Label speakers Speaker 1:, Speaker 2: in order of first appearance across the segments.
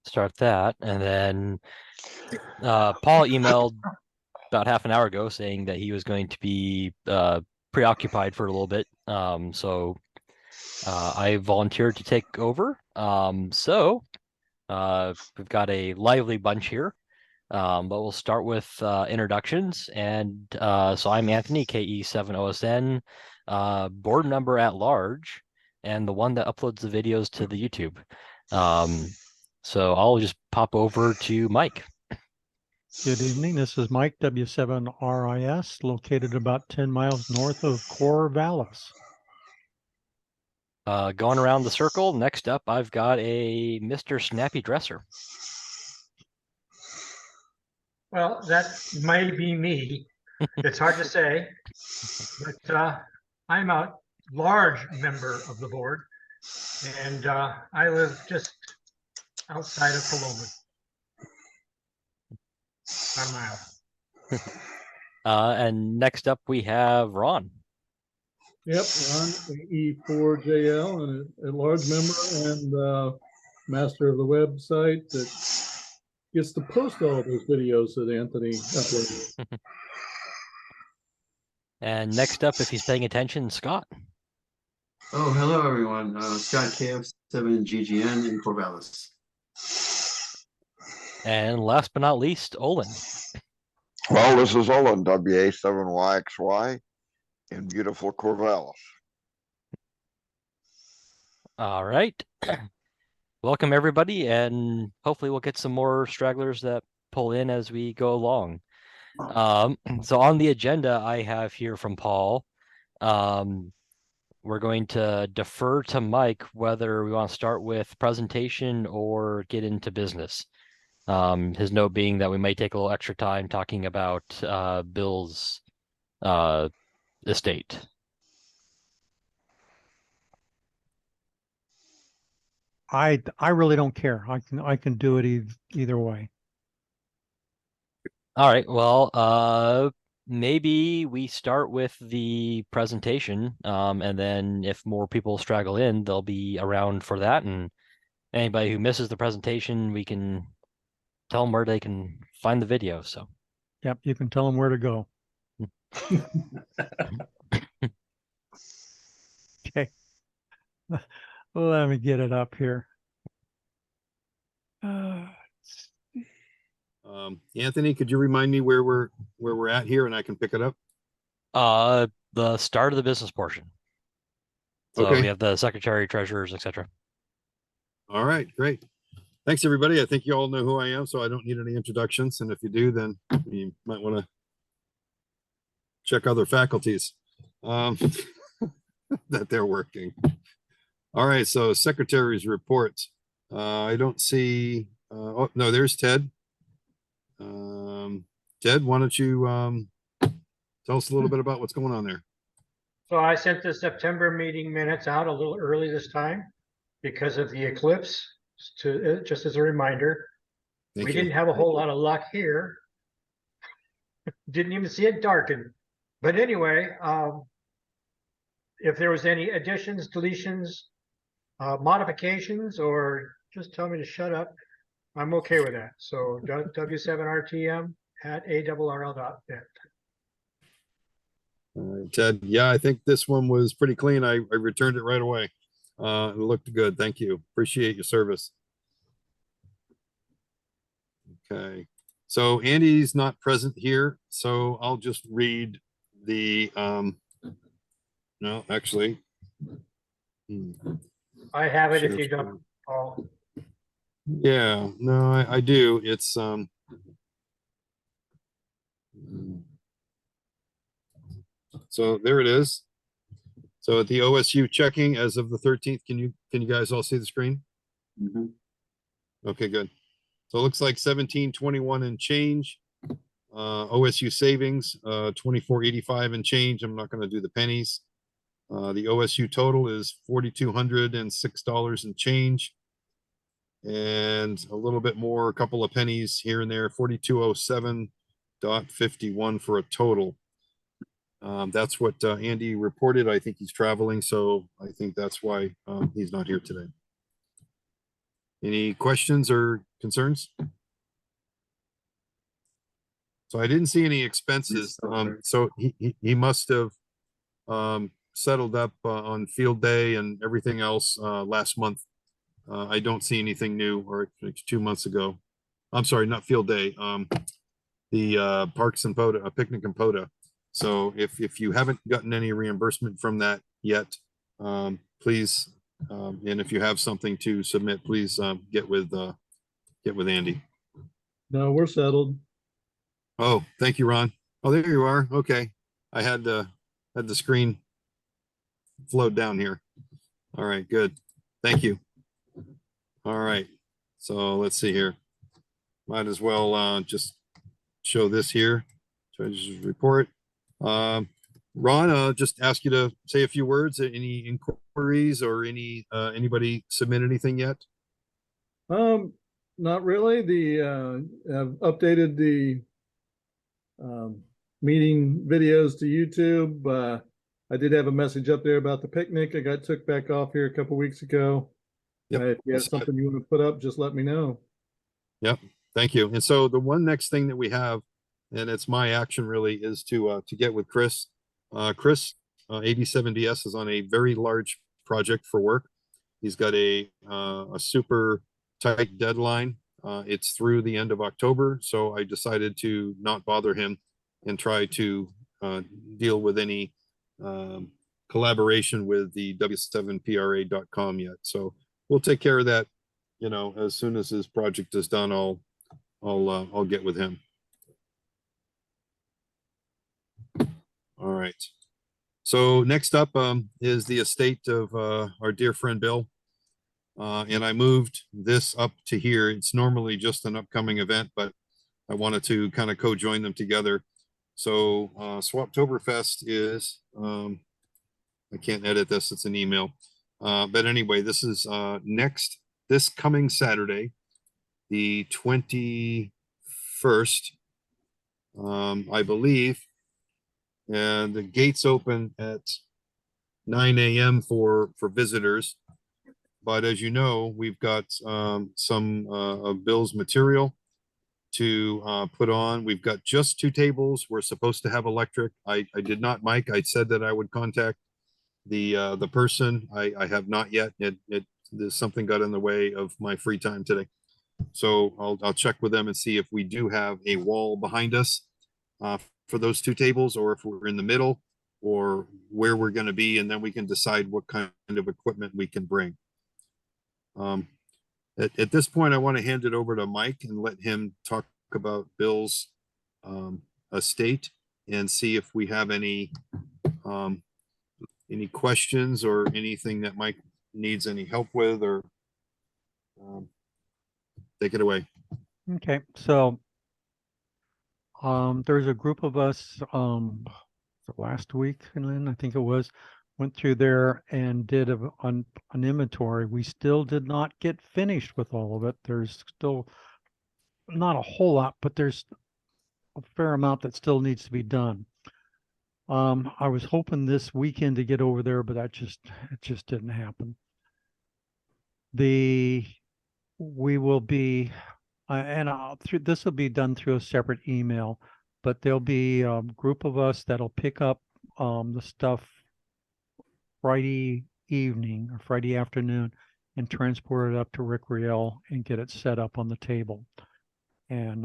Speaker 1: start that. And then Paul emailed about half an hour ago saying that he was going to be preoccupied for a little bit. So I volunteered to take over. We've got a lively bunch here. But we'll start with introductions. And so I'm Anthony, KE7OSN, board member at large, and the one that uploads the videos to the YouTube. So I'll just pop over to Mike.
Speaker 2: Good evening. This is Mike, W7RIS, located about 10 miles north of Corvallis.
Speaker 1: Going around the circle, next up, I've got a Mr. Snappy Dresser.
Speaker 3: Well, that may be me. It's hard to say, but I'm a large member of the board, and I live just outside of Paloma. A mile.
Speaker 1: And next up, we have Ron.
Speaker 4: Yep, Ron, E4JL, and a large member and master of the website that gets to post all of those videos that Anthony uploaded.
Speaker 1: And next up, if he's paying attention, Scott.
Speaker 5: Oh, hello, everyone. Scott, KF7GGN in Corvallis.
Speaker 1: And last but not least, Olin.
Speaker 6: Well, this is Olin, WA7YXY in beautiful Corvallis.
Speaker 1: All right. Welcome, everybody, and hopefully we'll get some more stragglers that pull in as we go along. So on the agenda, I have here from Paul, we're going to defer to Mike whether we want to start with presentation or get into business. His note being that we may take a little extra time talking about Bill's estate.
Speaker 2: I really don't care. I can do it either way.
Speaker 1: All right. Well, maybe we start with the presentation, and then if more people straggle in, they'll be around for that. And anybody who misses the presentation, we can tell them where they can find the video. So,
Speaker 2: yep, you can tell them where to go. Okay. Let me get it up here.
Speaker 7: Anthony, could you remind me where we're at here, and I can pick it up?
Speaker 1: The start of the business portion. So
Speaker 7: Okay.
Speaker 1: we have the secretary, treasurers, etc.
Speaker 7: All right, great. Thanks, everybody. I think you all know who I am, so I don't need any introductions. And if you do, then you might want to check other faculties that they're working. All right, so secretary's report. I don't see, oh, no, there's Ted. Ted, why don't you tell us a little bit about what's going on there?
Speaker 3: So I sent the September meeting minutes out a little early this time because of the eclipse. Just as a reminder,
Speaker 7: Thank
Speaker 3: we
Speaker 7: you.
Speaker 3: didn't have a whole lot of luck here. Didn't even see it darken. But anyway, if there was any additions, deletions, modifications, or just tell me to shut up, I'm okay with that. So W7RTM@ARRL.net.
Speaker 7: All right, Ted. Yeah, I think this one was pretty clean. I returned it right away. It looked good. Thank you. Appreciate your service. Okay. So Andy's not present here, so I'll just read the, no, actually.
Speaker 3: I have it if
Speaker 7: Share
Speaker 3: you
Speaker 7: screen.
Speaker 3: don't, Paul.
Speaker 7: Yeah, no, I do. It's, so there it is. So at the OSU checking as of the 13th, can you guys all see the screen?
Speaker 5: Mhm.
Speaker 7: Okay, good. So it looks like 1721 and change. OSU savings, 2485 and change. I'm not going to do the pennies. The OSU total is $4,206 and change. And a little bit more, a couple of pennies here and there, 4207.51 for a total. That's what Andy reported. I think he's traveling, so I think that's why he's not here today. Any questions or concerns? So I didn't see any expenses. So he must have settled up on field day and everything else last month. I don't see anything new, or 2 months ago. I'm sorry, not field day. The Parks and Poda, Picnic and Poda. So if you haven't gotten any reimbursement from that yet, please, and if you have something to submit, please get with Andy.
Speaker 4: No, we're settled.
Speaker 7: Oh, thank you, Ron. Oh, there you are. Okay, I had the screen float down here. All right, good. Thank you. All right, so let's see here. Might as well just show this here. Treasurer's report. Ron, just ask you to say a few words. Any inquiries or anybody submit anything yet?
Speaker 4: Not really. I've updated the meeting videos to YouTube. I did have a message up there about the picnic. I got took back off here a couple weeks ago.
Speaker 7: Yep.
Speaker 4: If you have something you want to put up, just let me know.
Speaker 7: Yep. Thank you. And so the one next thing that we have, and it's my action really, is to get with Chris. Chris, 87DS is on a very large project for work. He's got a super tight deadline. It's through the end of October, so I decided to not bother him and try to deal with any collaboration with the w7pra.com yet. So we'll take care of that. You know, as soon as his project is done, I'll get with him. All right. So next up is the estate of our dear friend Bill. And I moved this up to here. It's normally just an upcoming event, but I wanted to kind of co-join them together. So Swaptoberfest is, I can't edit this, it's an email. But anyway, this is this coming Saturday, the 21st, I believe. And the gates open at 9 a.m. for visitors. But as you know, we've got some of Bill's material to put on. We've got just 2 tables. We're supposed to have electric. I did not, Mike. I said that I would contact the person. I have not yet. There's something got in the way of my free time today. So I'll check with them and see if we do have a wall behind us for those 2 tables, or if we're in the middle, or where we're going to be, and then we can decide what kind of equipment we can bring. At this point, I want to hand it over to Mike and let him talk about Bill's estate and see if we have any questions or anything that Mike needs any help with, or take it away.
Speaker 2: Okay, so there's a group of us last week, and I think it was, went through there and did an inventory. We still did not get finished with all of it. There's still not a whole lot, but there's a fair amount that still needs to be done. I was hoping this weekend to get over there, but it just didn't happen. We will be, this will be done through a separate email, but there'll be a group of us that'll pick up the stuff Friday evening or Friday afternoon and transport it up to Rick Riel and get it set up on the table. And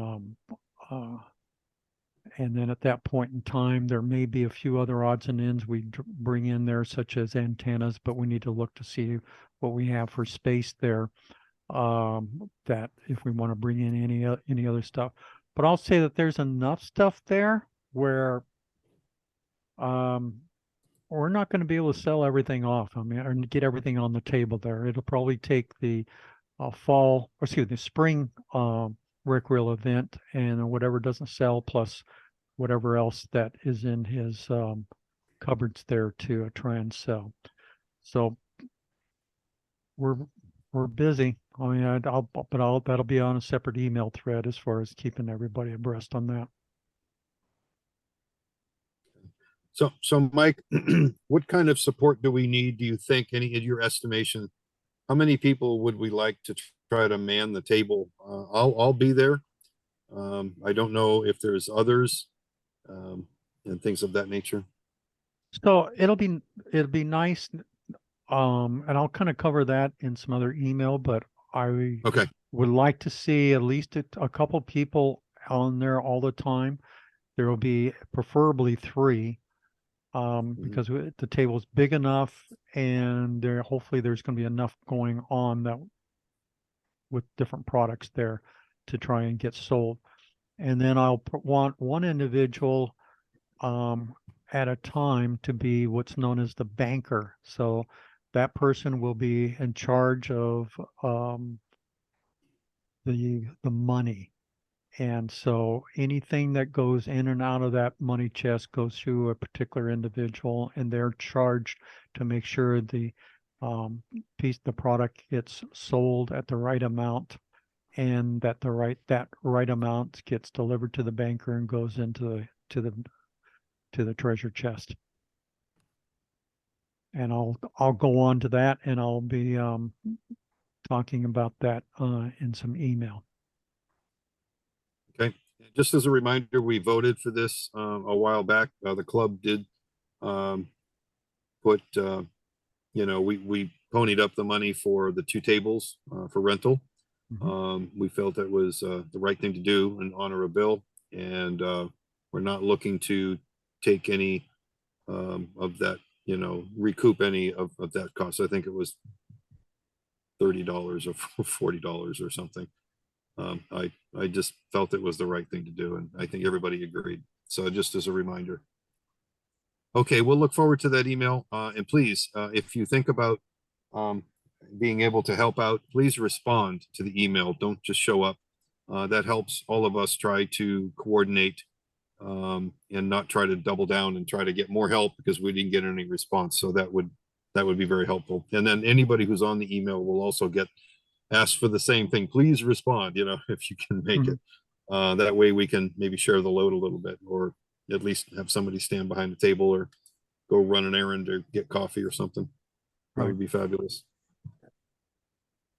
Speaker 2: then at that point in time, there may be a few other odds and ends we bring in there, such as antennas, but we need to look to see what we have for space there, that if we want to bring in any other stuff. But I'll say that there's enough stuff there where we're not going to be able to sell everything off. I mean, or get everything on the table there. It'll probably take the spring Rick Riel event and whatever doesn't sell, plus whatever else that is in his cupboards there to try and sell. So we're busy. I mean, that'll be on a separate email thread as far as keeping everybody abreast on that. So
Speaker 7: Mike, what kind of support do we need? Do you think, any of your estimation, how many people would we like to try to man the table? I'll be there. I don't know if there's others, and things of that nature.
Speaker 2: So it'll be nice. And I'll kind of cover that in some other email, but I
Speaker 7: Okay,
Speaker 2: would like to see at least a couple people on there all the time. There will be preferably 3, because the table's big enough, and hopefully there's going to be enough going on that with different products there to try and get sold. And then I'll want one individual at a time to be what's known as the banker. So that person will be in charge of the money. And so anything that goes in and out of that money chest goes through a particular individual, and they're charged to make sure the product gets sold at the right amount, and that that right amount gets delivered to the banker and goes into the treasure chest. And I'll go on to that, and I'll be talking about that in some email.
Speaker 7: okay. Just as a reminder, we voted for this a while back. The club did put, we ponied up the money for the 2 tables for rental. We felt that was the right thing to do and honor a bill, and we're not looking to take any of that, recoup any of that cost. I think it was $30 or $40 or something. I just felt it was the right thing to do, and I think everybody agreed. So just as a reminder. Okay, we'll look forward to that email. And please, if you think about being able to help out, please respond to the email. Don't just show up. That helps all of us try to coordinate and not try to double down and try to get more help because we didn't get any response. So that would be very helpful. And then anybody who's on the email will also get asked for the same thing. Please respond, if you can make it. That way we can maybe share the load a little bit, or at least have somebody stand behind the table or go run an errand or get coffee or something. That would be fabulous.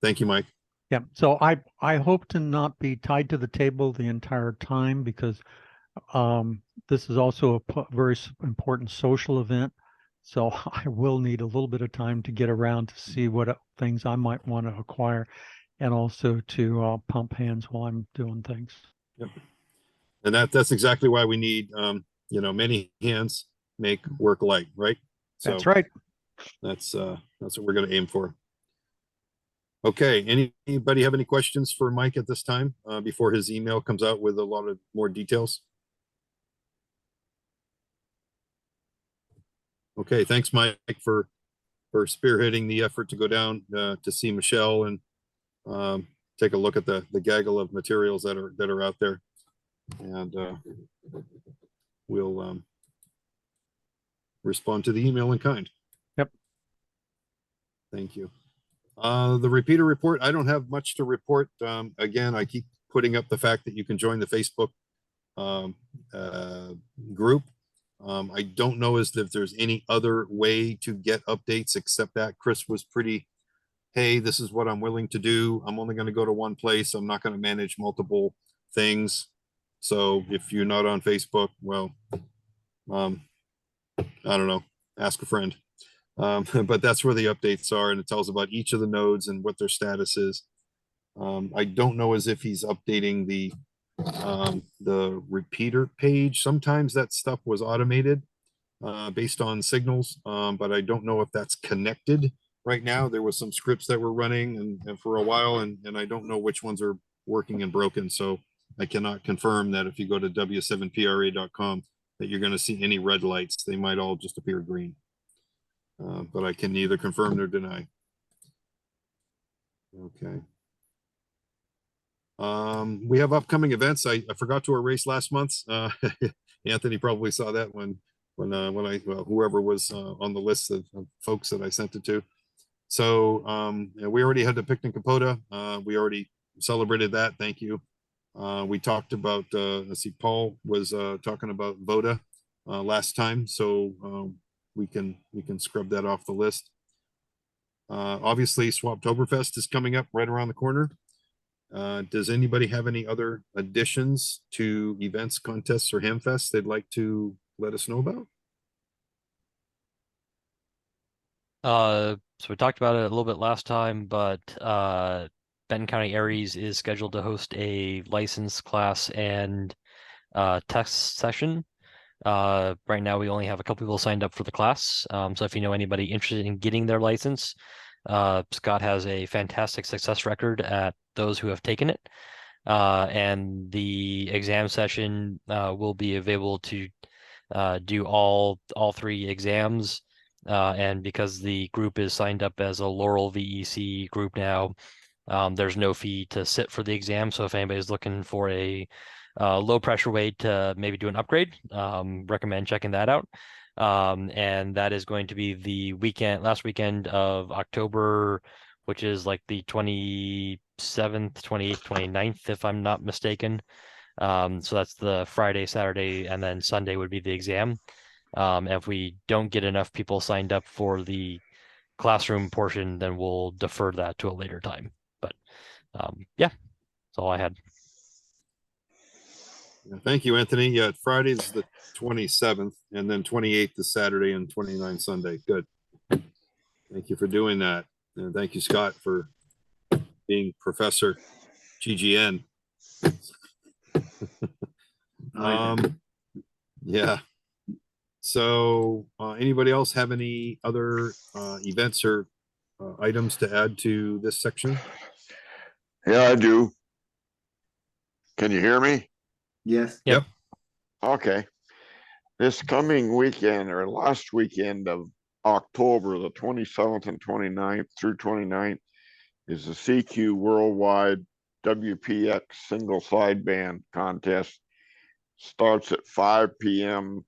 Speaker 7: Thank you, Mike.
Speaker 2: Yeah, so I hope to not be tied to the table the entire time, because this is also a very important social event. So I will need a little bit of time to get around to see what things I might want to acquire, and also to pump hands while I'm doing things.
Speaker 7: Yep. And that's exactly why we need, many hands make work light, right?
Speaker 2: That's right.
Speaker 7: That's what we're going to aim for. Okay, anybody have any questions for Mike at this time before his email comes out with a lot of more details? Okay, thanks, Mike, for spearheading the effort to go down to see Michelle and take a look at the gaggle of materials that are out there, and we'll respond to the email in kind.
Speaker 2: Yep.
Speaker 7: Thank you. The repeater report, I don't have much to report. Again, I keep putting up the fact that you can join the Facebook group. I don't know if there's any other way to get updates except that. Chris was pretty, hey, this is what I'm willing to do. I'm only going to go to one place. I'm not going to manage multiple things. So if you're not on Facebook, well, I don't know, ask a friend. But that's where the updates are, and it tells about each of the nodes and what their status is. I don't know as if he's updating the repeater page. Sometimes that stuff was automated based on signals, but I don't know if that's connected right now. There was some scripts that were running and for a while, and I don't know which ones are working and broken. So I cannot confirm that if you go to w7pra.com that you're going to see any red lights. They might all just appear green. But I can neither confirm nor deny. Okay. We have upcoming events. I forgot to erase last month's. Anthony probably saw that when whoever was on the list of folks that I sent it to. So we already had the picnic Capote. We already celebrated that. Thank you. We talked about, let's see, Paul was talking about Voda last time. So we can scrub that off the list. Obviously Swaptoberfest is coming up right around the corner. Does anybody have any other additions to events, contests, or Hamfests they'd like to let us know about?
Speaker 1: So we talked about it a little bit last time, but Benton County Aries is scheduled to host a license class and test session. Right now we only have a couple people signed up for the class. So if you know anybody interested in getting their license, Scott has a fantastic success record at those who have taken it. And the exam session will be available to do all 3 exams. And because the group is signed up as a Laurel VEC group now, there's no fee to sit for the exam. So if anybody's looking for a low pressure way to maybe do an upgrade, recommend checking that out. And that is going to be the last weekend of October, which is like the 27th, 28th, 29th, if I'm not mistaken. So that's the Friday, Saturday, and then Sunday would be the exam. If we don't get enough people signed up for the classroom portion, then we'll defer that to a later time. But yeah, that's all I had.
Speaker 7: Yeah, thank you, Anthony. Yeah, Friday's the 27th, and then 28th is Saturday, and 29th Sunday. Good. Thank you for doing that. And thank you, Scott, for being Professor GGN. Yeah. So anybody else have any other events or items to add to this section?
Speaker 6: Yeah, I do. Can you hear me?
Speaker 5: Yes.
Speaker 1: Yep.
Speaker 6: Okay. This coming weekend or last weekend of October, the 27th and 29th through 29th, is the CQ Worldwide WPX Single Sideband Contest. Starts at 5 p.m.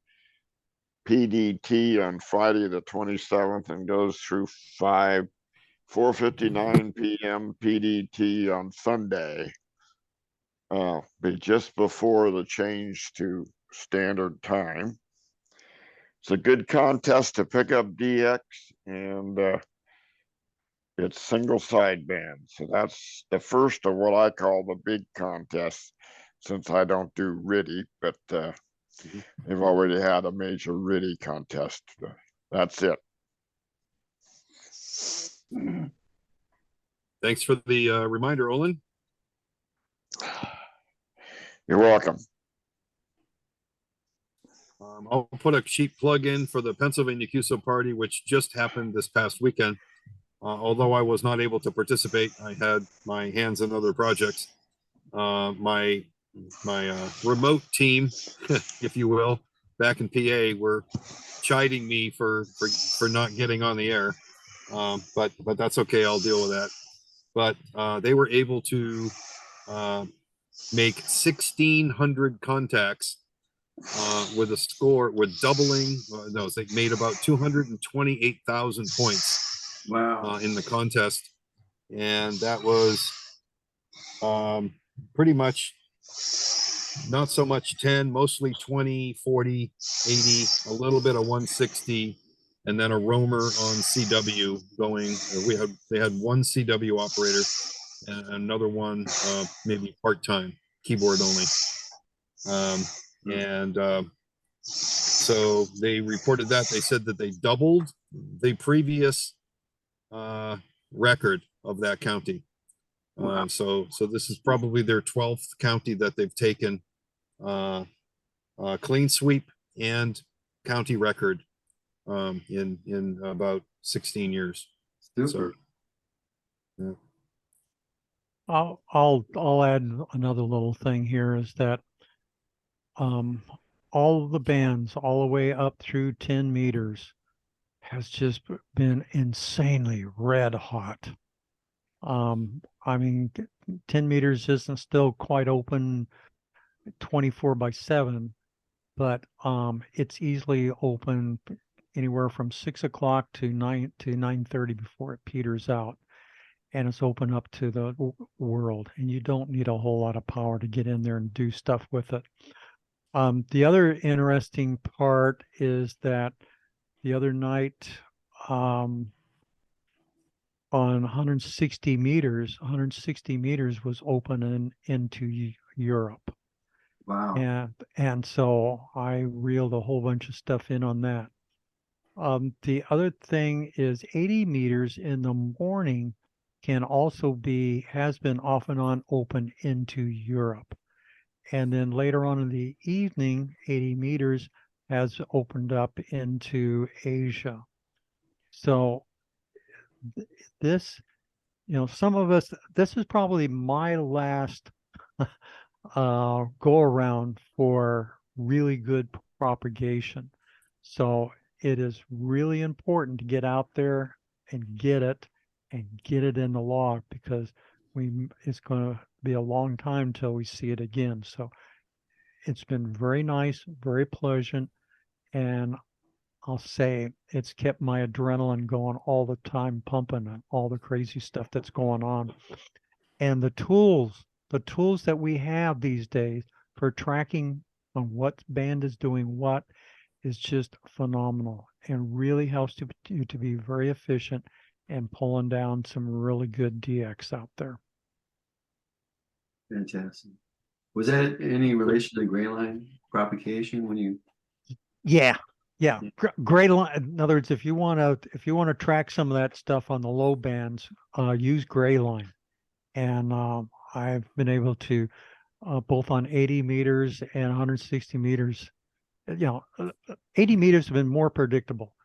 Speaker 6: PDT on Friday the 27th and goes through 4:59 p.m. PDT on Sunday. Be just before the change to standard time. It's a good contest to pick up DX, and it's single sideband. So that's the first of what I call the big contest, since I don't do RTTY, but they've already had a major RTTY contest. That's it.
Speaker 7: Thanks for the reminder, Olin.
Speaker 6: You're welcome.
Speaker 7: I'll put a cheap plug in for the Pennsylvania CUSO party, which just happened this past weekend. Although I was not able to participate, I had my hands in other projects. My remote team, if you will, back in PA were chiding me for not getting on the air. But that's okay. I'll deal with that. But they were able to make 1,600 contacts with a score with doubling. No, they made about 228,000 points.
Speaker 5: Wow.
Speaker 7: In the contest, and that was pretty much not so much 10, mostly 20, 40, 80, a little bit of 160, and then a roamer on CW going. They had one CW operator and another one maybe part-time keyboard only. So they reported that. They said that they doubled the previous record of that county.
Speaker 5: Wow.
Speaker 7: So this is probably their 12th county that they've taken clean sweep and county record in about 16 years.
Speaker 5: Super.
Speaker 7: So, yeah.
Speaker 2: I'll add another little thing here is that all of the bands all the way up through 10 meters has just been insanely red hot. I mean, 10 meters isn't still quite open 24/7, but it's easily open anywhere from 6 o'clock to 9:30 before it peters out, and it's open up to the world, and you don't need a whole lot of power to get in there and do stuff with it. The other interesting part is that the other night, on 160 meters, 160 meters was open into Europe.
Speaker 5: Wow.
Speaker 2: And so I reeled a whole bunch of stuff in on that. The other thing is 80 meters in the morning can also has been off and on open into Europe. And then later on in the evening, 80 meters has opened up into Asia. So this, some of us, this is probably my last go around for really good propagation. So it is really important to get out there and get it in the log, because it's going to be a long time till we see it again. So it's been very nice, very pleasant, and I'll say it's kept my adrenaline going all the time, pumping and all the crazy stuff that's going on. And the tools that we have these days for tracking on what band is doing what is just phenomenal, and really helps you to be very efficient and pulling down some really good DX out there.
Speaker 5: Fantastic. Was that any relation to gray line propagation when you?
Speaker 2: Yeah. Gray line. In other words, if you want to track some of that stuff on the low bands, use gray line. And I've been able to, both on 80 meters and 160 meters, 80 meters have been more predictable.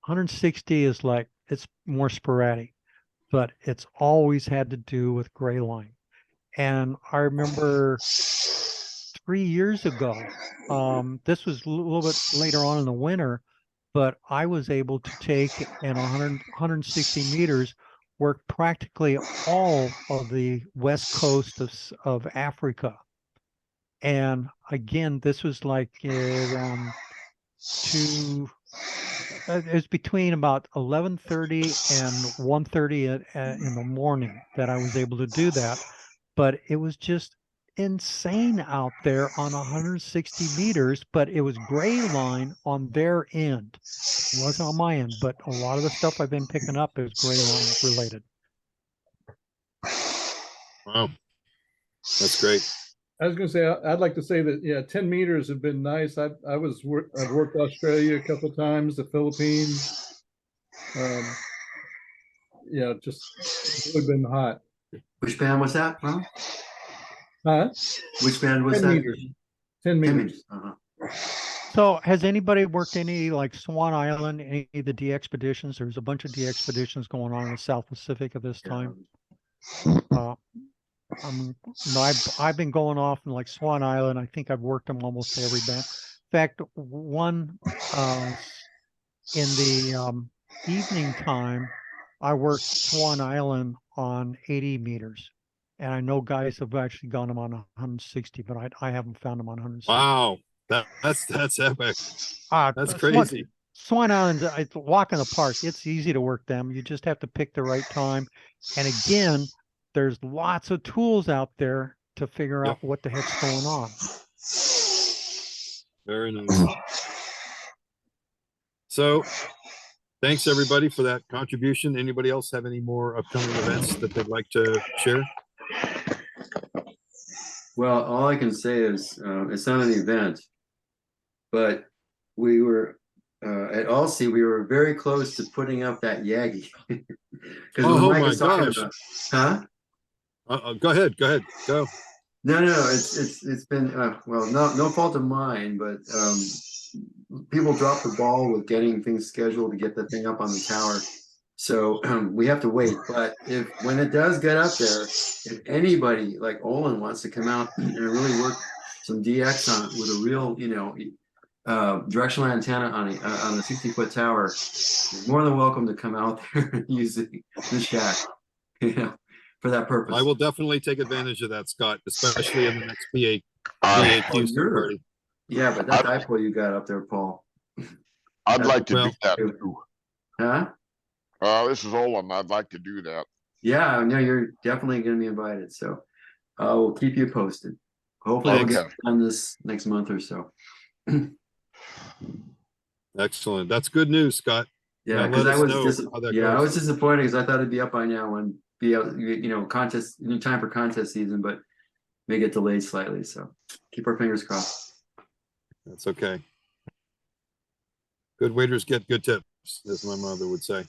Speaker 2: 160 is like, it's more sporadic, but it's always had to do with gray line. And I remember 3 years ago, this was a little bit later on in the winter, but I was able to take in 160 meters, work practically all of the west coast of Africa. And again, this was like around it was between about 11:30 and 1:30 in the morning that I was able to do that. But it was just insane out there on 160 meters, but it was gray line on their end. It wasn't on my end, but a lot of the stuff I've been picking up is gray line related.
Speaker 7: Wow. That's great.
Speaker 4: I was gonna say, I'd like to say that, yeah, 10 meters have been nice. I've worked Australia a couple of times, the Philippines. Yeah, just really been hot.
Speaker 5: Which band was that from?
Speaker 4: Huh?
Speaker 5: Which band was
Speaker 4: 10
Speaker 5: that?
Speaker 4: meters. 10
Speaker 5: 10
Speaker 4: meters.
Speaker 5: meters.
Speaker 2: So has anybody worked any like Swan Island, any of the D expeditions? There's a bunch of D expeditions going on in the South Pacific at this time. I've been going off in like Swan Island. I think I've worked them almost every band. In fact, one in the evening time, I worked Swan Island on 80 meters. And I know guys have actually gone them on 160, but I haven't found them on 160.
Speaker 7: Wow. That's epic. That's crazy.
Speaker 2: Swan Island, it's a walk in the park. It's easy to work them. You just have to pick the right time. And again, there's lots of tools out there to figure out what the heck's going on.
Speaker 7: Very nice. So thanks everybody for that contribution. Anybody else have any more upcoming events that they'd like to share?
Speaker 5: Well, all I can say is it's not an event, but we were at Alsea, we were very close to putting up that Yagi.
Speaker 7: Oh my gosh.
Speaker 5: Huh?
Speaker 7: Go ahead. Go.
Speaker 5: No, it's been well, no fault of mine, but people drop the ball with getting things scheduled to get the thing up on the tower. So we have to wait. But when it does get up there, if anybody like Olin wants to come out and really work some DX on it with a real, directional antenna on a 60-foot tower, you're more than welcome to come out there and use the shack, for that purpose.
Speaker 7: I will definitely take advantage of that, Scott, especially in the next PA Houston party.
Speaker 5: Yeah, but that dipole you got up there, Paul.
Speaker 6: I'd like to do that too.
Speaker 5: Huh?
Speaker 6: This is Olin. I'd like to do that.
Speaker 5: Yeah, no, you're definitely going to be invited. So I will keep you posted. Hopefully we'll get done this next month or so.
Speaker 7: Excellent. That's good news, Scott.
Speaker 5: Yeah,
Speaker 7: let
Speaker 5: because I
Speaker 7: us
Speaker 5: was
Speaker 7: know
Speaker 5: just,
Speaker 7: how that
Speaker 5: yeah, I
Speaker 7: goes.
Speaker 5: was disappointed because I thought it'd be up by now and be out, contest, time for contest season, but may get delayed slightly, so keep our fingers crossed.
Speaker 7: That's okay. Good waiters get good tips, as my mother would say.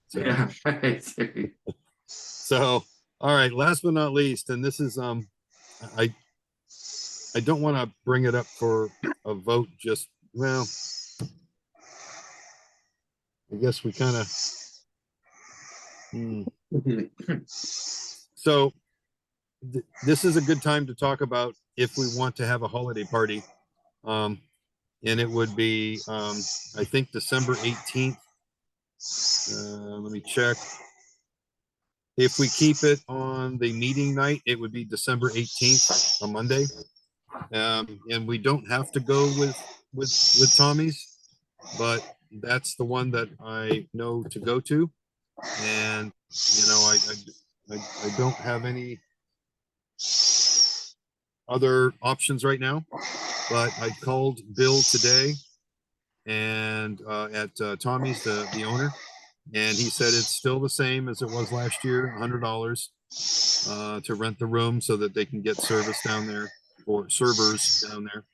Speaker 7: So,
Speaker 5: Yeah, right.
Speaker 7: so, all right, last but not least, and this is, I don't want to bring it up for a vote, just, well, I guess we kind of, so this is a good time to talk about if we want to have a holiday party. And it would be, I think December 18th. Let me check. If we keep it on the meeting night, it would be December 18th, a Monday. And we don't have to go with Tommy's, but that's the one that I know to go to. And, I don't have any other options right now, but I called Bill today and at Tommy's, the owner, and he said it's still the same as it was last year, $100 to rent the room so that they can get service down there, or servers down there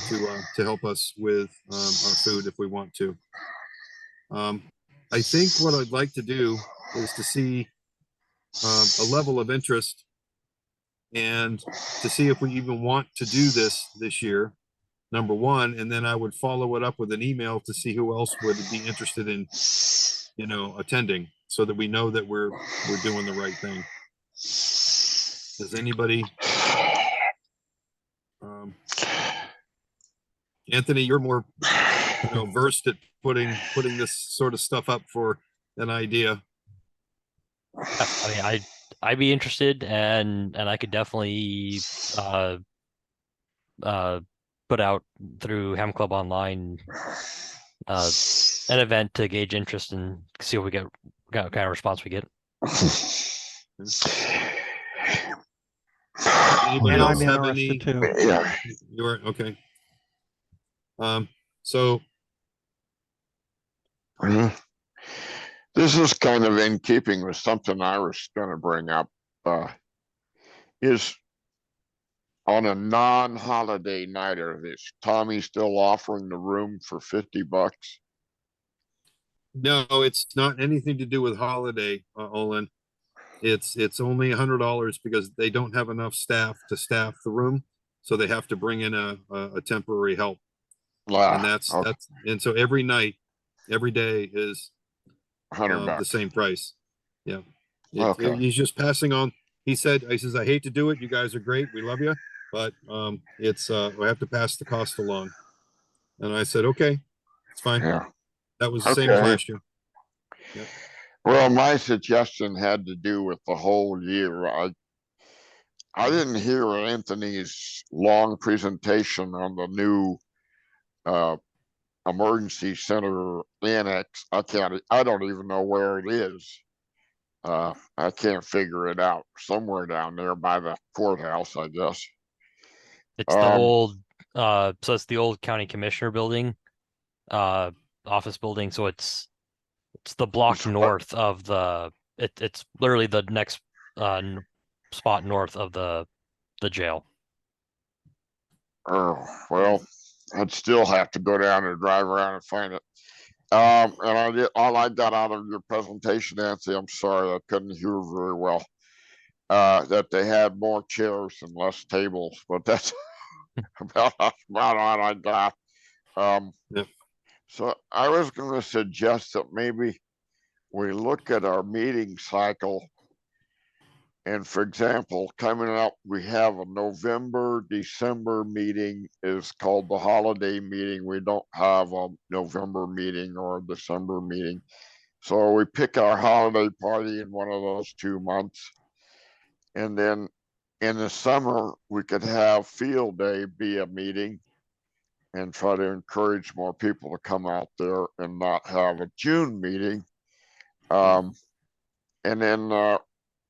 Speaker 7: to help us with our food if we want to. I think what I'd like to do is to see a level of interest and to see if we even want to do this year, number one, and then I would follow it up with an email to see who else would be interested in, attending, so that we know that we're doing the right thing. Does anybody, Anthony, you're more, versed at putting this sort of stuff up for an idea.
Speaker 1: I mean, I'd be interested, and I could definitely put out through Ham Club Online an event to gauge interest and see what we get, what kind of response we get.
Speaker 7: Anybody
Speaker 2: And
Speaker 7: else
Speaker 2: I'm
Speaker 7: have any?
Speaker 2: interested too.
Speaker 6: Yeah,
Speaker 7: You are okay. So
Speaker 6: mhm. This is kind of in keeping with something I was gonna bring up, is on a non-holiday night, is Tommy still offering the room for $50?
Speaker 7: no, it's not anything to do with holiday, Olin. It's only $100 because they don't have enough staff to staff the room, so they have to bring in a temporary help, and that's
Speaker 6: Okay,
Speaker 7: and so every night, every day is
Speaker 6: $100.
Speaker 7: the same price. Yeah,
Speaker 6: Okay.
Speaker 7: he's just passing on. He says, I hate to do it. You guys are great. We love you, but it's we have to pass the cost along. And I said, okay, it's fine.
Speaker 6: Yeah.
Speaker 7: That was the same as
Speaker 6: Okay.
Speaker 7: last year.
Speaker 6: Well, my suggestion had to do with the whole year. I didn't hear Anthony's long presentation on the new emergency center annex. I don't even know where it is. I can't figure it out. Somewhere down there by the courthouse, I guess.
Speaker 1: It's the old so it's the old county commissioner building, office building, so it's the block north of the it's literally the next spot north of the jail.
Speaker 6: Oh, well, I'd still have to go down and drive around and find it. And all I got out of your presentation, Nancy, I'm sorry, I couldn't hear very well. That they had more chairs and less tables, but that's about all I got.
Speaker 7: Yep.
Speaker 6: So I was going to suggest that maybe we look at our meeting cycle. And for example, coming up, we have a November, December meeting is called the holiday meeting. We don't have a November meeting or a December meeting. So we pick our holiday party in one of those 2 months. And then in the summer, we could have field day be a meeting and try to encourage more people to come out there and not have a June meeting. And then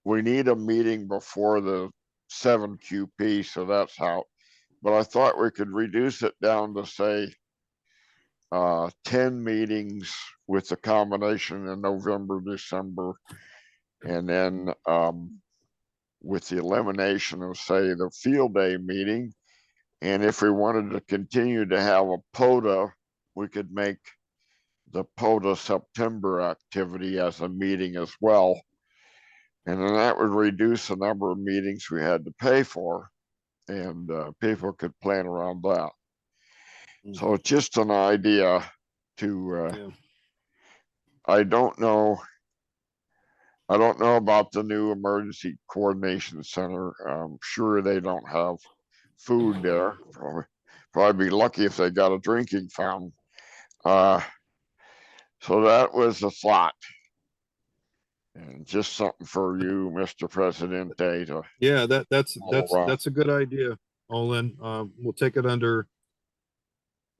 Speaker 6: we need a meeting before the 7QP, so that's how. But I thought we could reduce it down to say 10 meetings with the combination in November, December, and then with the elimination of, say, the field day meeting. And if we wanted to continue to have a POTA, we could make the POTA September activity as a meeting as well. And then that would reduce the number of meetings we had to pay for, and people could plan around that. So it's just an idea to,
Speaker 7: Yeah.
Speaker 6: I don't know about the new emergency coordination center. I'm sure they don't have food there. Probably be lucky if they got a drinking fountain. So that was a thought. And just something for you, Mr. Presidente, to
Speaker 7: Yeah, that's
Speaker 6: around.
Speaker 7: a good idea, Olin. We'll take it under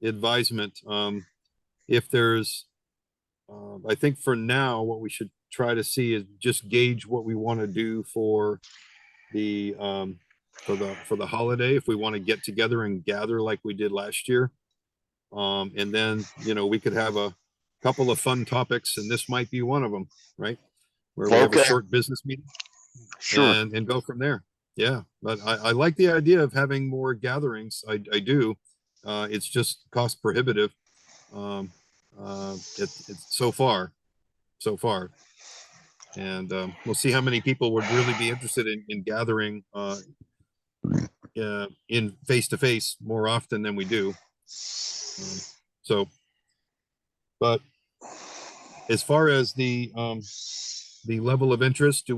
Speaker 7: advisement. If there's, I think for now, what we should try to see is just gauge what we want to do for the for the holiday. If we want to get together and gather like we did last year, and then we could have a couple of fun topics, and this might be one of them, right? Where we have a
Speaker 6: Okay.
Speaker 7: short business meeting.
Speaker 6: Sure.
Speaker 7: And go from there. Yeah, but I like the idea of having more gatherings. I do. It's just cost prohibitive. It's so far, and we'll see how many people would really be interested in gathering in face to face more often than we do. But as far as the level of interest,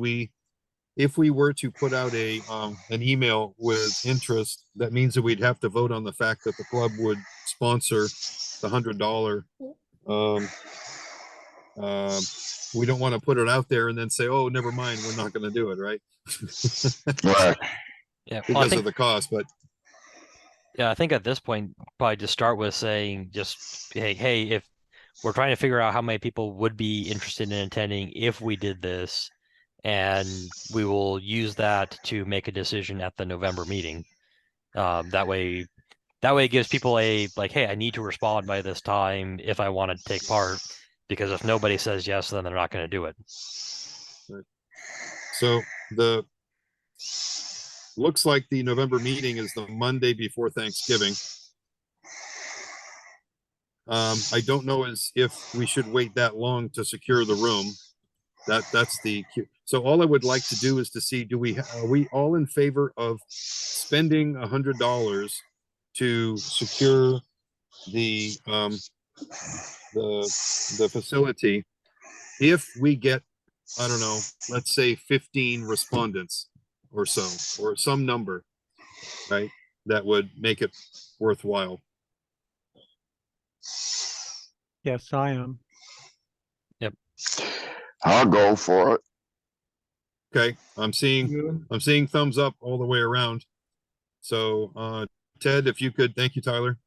Speaker 7: if we were to put out an email with interest, that means that we'd have to vote on the fact that the club would sponsor the $100. We don't want to put it out there and then say, oh, never mind, we're not going to do it, right?
Speaker 6: Right.
Speaker 1: Yeah, well, I
Speaker 7: Because
Speaker 1: think,
Speaker 7: of the cost. But
Speaker 1: yeah, I think at this point, probably just start with saying just, hey, if we're trying to figure out how many people would be interested in attending if we did this, and we will use that to make a decision at the November meeting. That way it gives people a like, hey, I need to respond by this time if I want to take part, because if nobody says yes, then they're not going to do it.
Speaker 7: so looks like the November meeting is the Monday before Thanksgiving. I don't know if we should wait that long to secure the room. That's the cue. So all I would like to do is to see, are we all in favor of spending $100 to secure the facility if we get, I don't know, let's say 15 respondents or so, or some number, right? That would make it worthwhile.
Speaker 2: Yes, I am.
Speaker 6: I'll go for it.
Speaker 7: Okay, I'm seeing thumbs up all the way around. So Ted, if you could, thank you, Tyler.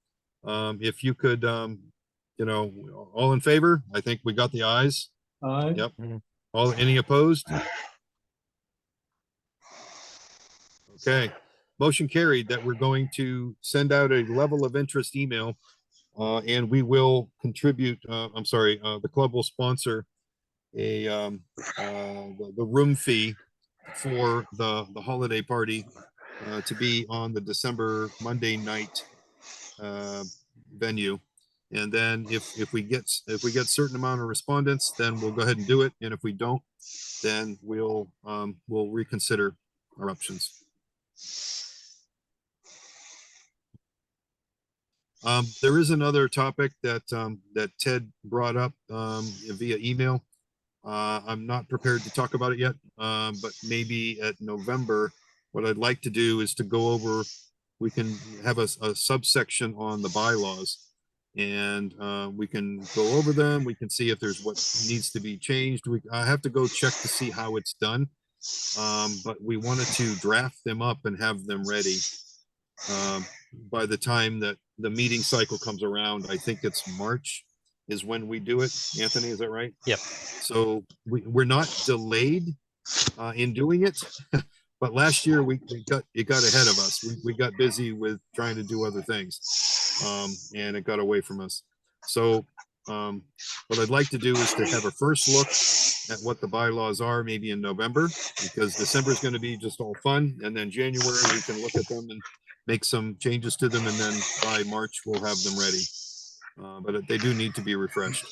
Speaker 7: If you could, all in favor, I think we got the ayes.
Speaker 4: Aye.
Speaker 7: Yep. Any opposed? Okay, motion carried that we're going to send out a level of interest email, and we will contribute, the club will sponsor the room fee for the holiday party to be on the December Monday night venue. And then if we get certain amount of respondents, then we'll go ahead and do it. And if we don't, then we'll reconsider our options. There is another topic that Ted brought up via email. I'm not prepared to talk about it yet, but maybe at November, what I'd like to do is to go over, we can have a subsection on the bylaws, and we can go over them. We can see if there's what needs to be changed. I have to go check to see how it's done, but we wanted to draft them up and have them ready by the time that the meeting cycle comes around. I think it's March is when we do it. Anthony, is that right?
Speaker 1: Yep.
Speaker 7: So we're not delayed in doing it, but last year it got ahead of us. We got busy with trying to do other things, and it got away from us. So what I'd like to do is to have a first look at what the bylaws are, maybe in November, because December is going to be just all fun. And then January, we can look at them and make some changes to them. And then by March, we'll have them ready. But they do need to be refreshed.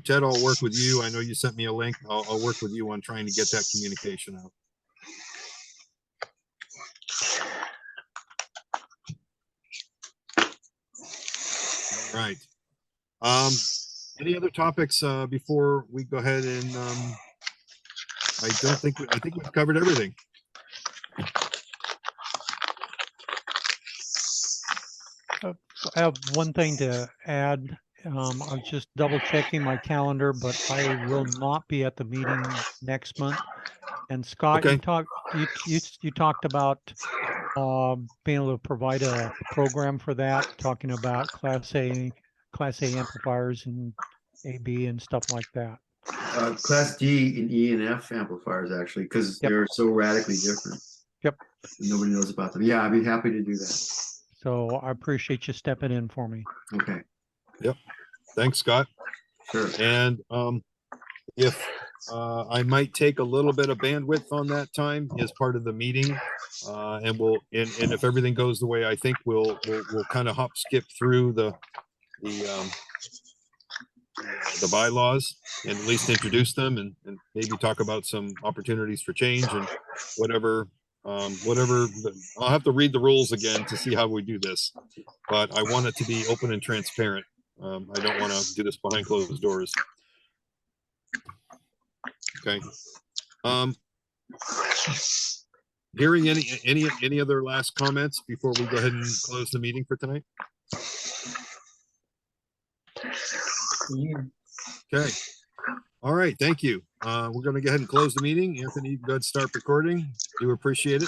Speaker 7: Ted, I'll work with you. I know you sent me a link. I'll work with you on trying to get that communication out. All right. Any other topics before we go ahead and I think we've covered everything.
Speaker 2: I have one thing to add. I was just double checking my calendar, but I will not be at the meeting next month. And Scott,
Speaker 7: Okay.
Speaker 2: you talked about being able to provide a program for that, talking about Class A amplifiers and AB and stuff like that.
Speaker 5: Class D and E and F amplifiers, actually, because
Speaker 2: Yep.
Speaker 5: they're so radically different.
Speaker 2: Yep.
Speaker 5: Nobody knows about them. Yeah, I'd be happy to do that.
Speaker 2: So I appreciate you stepping in for me.
Speaker 5: Okay,
Speaker 7: Thanks, Scott.
Speaker 5: sure.
Speaker 7: And if I might take a little bit of bandwidth on that time as part of the meeting, and if everything goes the way I think, we'll kind of hop skip through the bylaws and at least introduce them and maybe talk about some opportunities for change and whatever. I'll have to read the rules again to see how we do this, but I want it to be open and transparent. I don't want to do this behind closed doors. Okay. Hearing any other last comments before we go ahead and close the meeting for tonight? Okay. All right. Thank you. We're going to go ahead and close the meeting. Anthony, you can go ahead and start recording. Do appreciate it.